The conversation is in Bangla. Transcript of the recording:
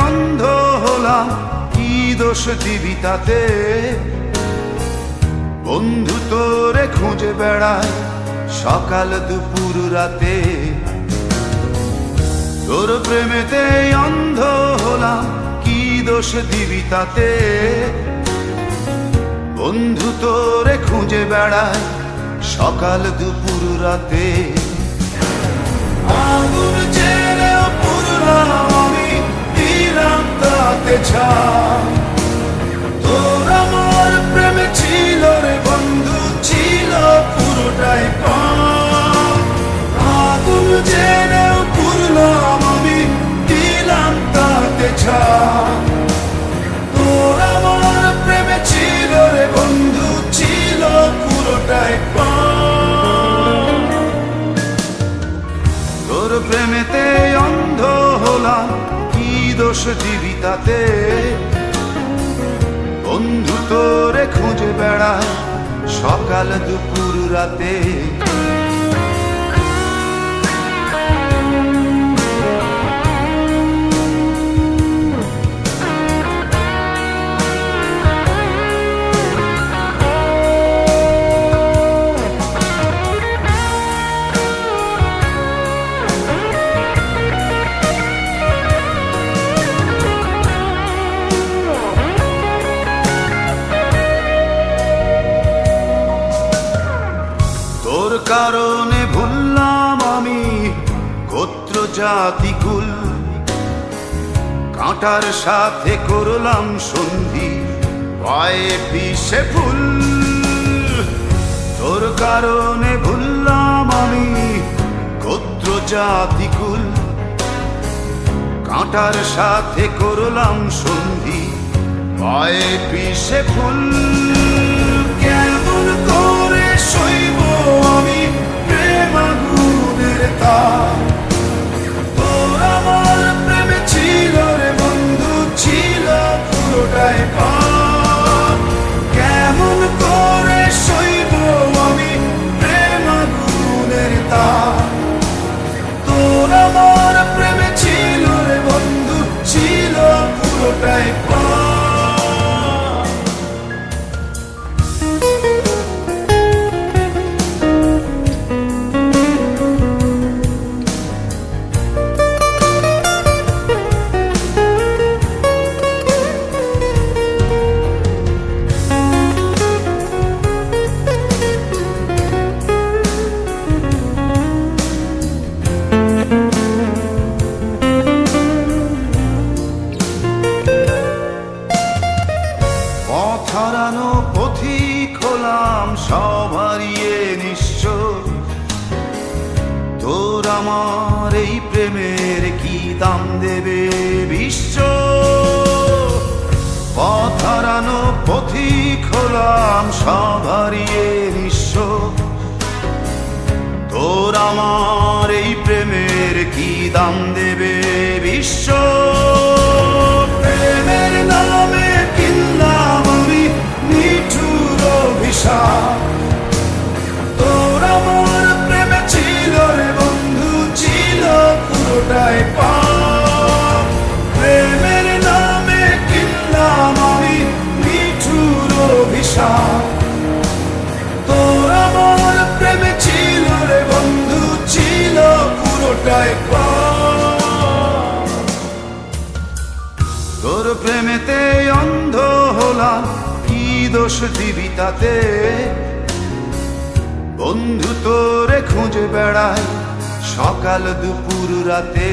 অন্ধ হলাম, কি দোষ দিবি তাতে? বন্ধু তোরে খুঁজে বেড়ায় সকাল দুপুর রাতে। তোর প্রেমেতে অন্ধ হলাম, কি দোষ দিবি তাতে? বন্ধু তোরে খুঁজে বেড়ায় সকাল দুপুর রাতে। আগুন জেলেও পুরলাম আমি, দিলাম তাতে ছাই। তোর আমার প্রেমে ছিল রে বন্ধু, ছিল পুরোটাই পাপ। আগুন জেলেও পুরলাম আমি, দিলাম তাতে ছাই। তোর আমার প্রেমে ছিল রে বন্ধু, ছিল পুরোটাই পাপ। তোর প্রেমেতে অন্ধ হলাম, কি দোষ দিবি তাতে? বন্ধু তোরে খুঁজে বেড়ায় সকাল দুপুর রাতে। তোর কারণে ভুললাম আমি গোত্র জাতি কুল, কাঁটার সাথে করলাম সন্ধি, পায়ে পিষে ফুল। তোর কারণে ভুললাম আমি গোত্র জাতি কুল, কাঁটার সাথে করলাম সন্ধি, পায়ে পিষে ফুল। কেমন করে সইব আমি প্রেম আগুনের তাপ? তোর আমার প্রেমে ছিল রে বন্ধু, ছিল পুরোটাই পাপ। কেমন করে সইব আমি প্রেম আগুনের তাপ? তোর আমার প্রেমে ছিল রে বন্ধু, ছিল পুরোটাই পাপ। হারানো পথিক হলাম সব হারিয়ে নিঃস্ব। তোর আমার এই প্রেমের কি দাম দেবে বিশ্ব? পথ হারানো পথিক হলাম সব হারিয়ে নিঃস্ব। তোর আমার এই প্রেমের কি দাম দেবে বিশ্ব? প্রেমের নামে কিনলাম আমি নিঠুর অভিশাপ। তোর আমার প্রেমে ছিল রে বন্ধু, ছিল পুরোটাই পাপ। প্রেমের নামে কিনলাম আমি নিঠুর অভিশাপ। তোর আমার প্রেমে ছিল রে বন্ধু, ছিল পুরোটাই পাপ। তোর প্রেমেতে অন্ধ হলাম, কি দোষ দিবি তাতে? বন্ধু তোরে খুঁজে বেড়ায় সকাল দুপুর রাতে।